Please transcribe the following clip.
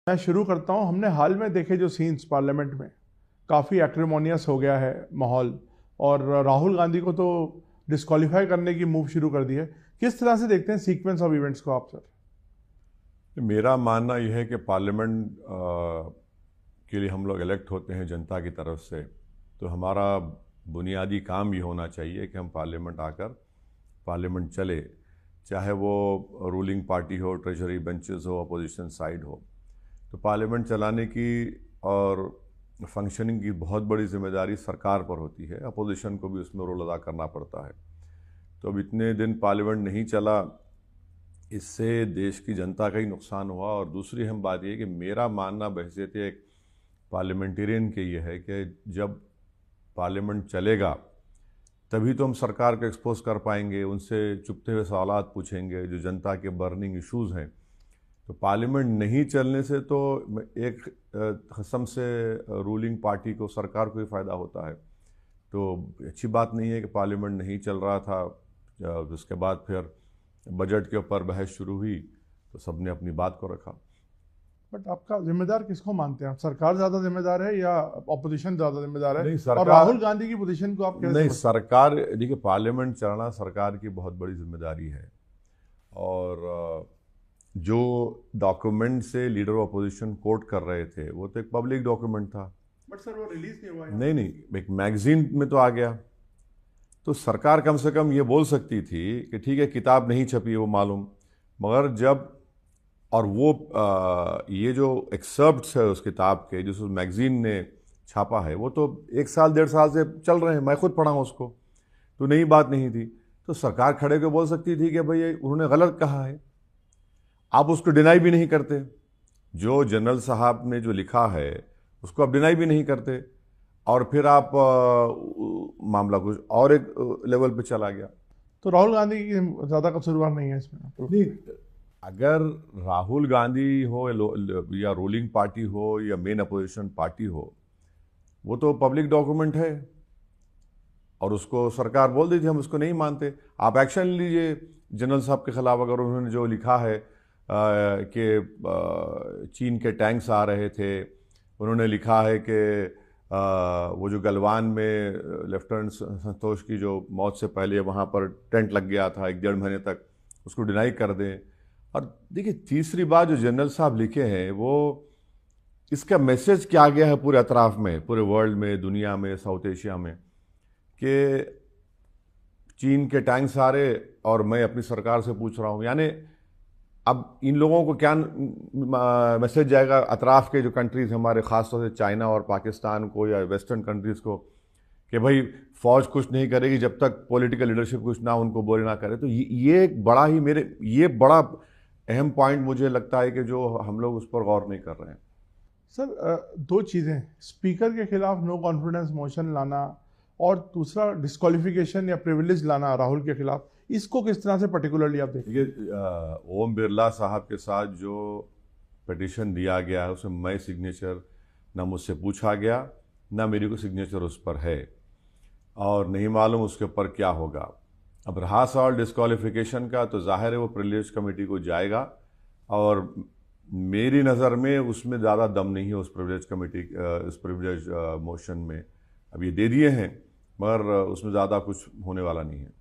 मैं शुरू करता हूं। हमने हाल में देखे जो सीन्स पार्लियामेंट में, काफ़ी एक्रिमोनियस हो गया है माहौल, और राहुल गांधी को तो डिस्क्वालीफाई करने की मूव शुरू कर दी है। किस तरह से देखते हैं सीक्वेंस ऑफ इवेंट्स को आप सर? मेरा मानना यह है कि पार्लियामेंट के लिए हम लोग इलेक्ट होते हैं जनता की तरफ से, तो हमारा बुनियादी काम ये होना चाहिए कि हम पार्लियामेंट आकर पार्लियामेंट चले, चाहे वो रूलिंग पार्टी हो, ट्रेजरी बेंचेस हो, अपोजिशन साइड हो। तो पार्लियामेंट चलाने की और फंक्शनिंग की बहुत बड़ी जिम्मेदारी सरकार पर होती है, अपोजिशन को भी उसमें रोल अदा करना पड़ता है। तो अब इतने दिन पार्लियामेंट नहीं चला, इससे देश की जनता का ही नुकसान हुआ। और दूसरी अहम बात यह कि मेरा मानना बहैसियत एक पार्लियामेंटेरियन के ये है कि जब पार्लियामेंट चलेगा तभी तो हम सरकार को एक्सपोज कर पाएंगे, उनसे चुपते हुए सवालात पूछेंगे जो जनता के बर्निंग इश्यूज़ हैं। तो पार्लियामेंट नहीं चलने से तो एक कसम से रूलिंग पार्टी को, सरकार को ही फ़ायदा होता है। तो अच्छी बात नहीं है कि पार्लियामेंट नहीं चल रहा था। उसके बाद फिर बजट के ऊपर बहस शुरू हुई तो सबने अपनी बात को रखा। बट आपका जिम्मेदार किसको मानते हैं आप? सरकार ज़्यादा जिम्मेदार है या अपोजिशन ज़्यादा जिम्मेदार है? नहीं, और सरकार। राहुल गांधी की पोजीशन को आप कैसे नहीं, समझते सरकार, देखिए, पार्लियामेंट चलाना सरकार की बहुत बड़ी जिम्मेदारी है। और जो डॉक्यूमेंट से लीडर ऑफ अपोजिशन कोट कर रहे थे वो तो एक पब्लिक डॉक्यूमेंट था। बट सर वो रिलीज नहीं हुआ। नहीं नहीं, एक मैगजीन में तो आ गया। तो सरकार कम से कम ये बोल सकती थी कि ठीक है, किताब नहीं छपी वो मालूम, मगर जब, और वो ये जो एक्सर्प्ट्स है उस किताब के, जो उस मैगजीन ने छापा है, वो तो 1 साल 1.5 साल से चल रहे हैं, मैं खुद पढ़ा हूँ उसको। तो नई बात नहीं थी। तो सरकार खड़े होकर बोल सकती थी कि भाई उन्होंने गलत कहा है। आप उसको डिनाई भी नहीं करते। जो जनरल साहब ने जो लिखा है उसको आप डिनाई भी नहीं करते, और फिर आप मामला कुछ और एक लेवल पे चला गया। तो राहुल गांधी की ज़्यादा कसूरवार नहीं है इसमें? नहीं, अगर राहुल गांधी हो या रूलिंग पार्टी हो या मेन अपोजिशन पार्टी हो, वो तो पब्लिक डॉक्यूमेंट है और उसको सरकार बोल दी थी हम उसको नहीं मानते, आप एक्शन लीजिए जनरल साहब के खिलाफ। अगर उन्होंने जो लिखा है कि चीन के टैंक्स आ रहे थे, उन्होंने लिखा है कि वो जो गलवान में लेफ्टिनेंट संतोष की जो मौत से पहले वहाँ पर टेंट लग गया था 1-1.5 महीने तक, उसको डिनाई कर दें। और देखिए, तीसरी बात जो जनरल साहब लिखे हैं, वो इसका मैसेज क्या गया है पूरे अतराफ में, पूरे वर्ल्ड में, दुनिया में, साउथ एशिया में, कि चीन के टैंक्स आ रहे और मैं अपनी सरकार से पूछ रहा हूँ। यानी अब इन लोगों को क्या मैसेज जाएगा अतराफ के जो कंट्रीज़ हमारे, ख़ासतौर से चाइना और पाकिस्तान को या वेस्टर्न कंट्रीज़ को, कि भाई फ़ौज कुछ नहीं करेगी जब तक पॉलिटिकल लीडरशिप कुछ ना उनको बोले ना करे। तो ये एक बड़ा ही ये बड़ा अहम पॉइंट मुझे लगता है कि जो हम लोग उस पर गौर नहीं कर रहे हैं। सर, दो चीज़ें, स्पीकर के खिलाफ नो कॉन्फिडेंस मोशन लाना और दूसरा डिस्क्वालिफिकेशन या प्रिविलेज लाना राहुल के खिलाफ, इसको किस तरह से पर्टिकुलरली आप देखिए? ओम बिरला साहब के साथ जो पिटीशन दिया गया है उसमें मैं सिग्नेचर ना मुझसे पूछा गया, ना मेरी को सिग्नेचर उस पर है, और नहीं मालूम उसके ऊपर क्या होगा। अब रहा सवाल डिस्क्वालिफिकेशन का, तो जाहिर है वो प्रिविलेज कमेटी को जाएगा, और मेरी नज़र में उसमें ज़्यादा दम नहीं है उस प्रिविलेज कमेटी, इस प्रिविलेज मोशन में। अब ये दे दिए हैं, मगर उसमें ज़्यादा कुछ होने वाला नहीं है।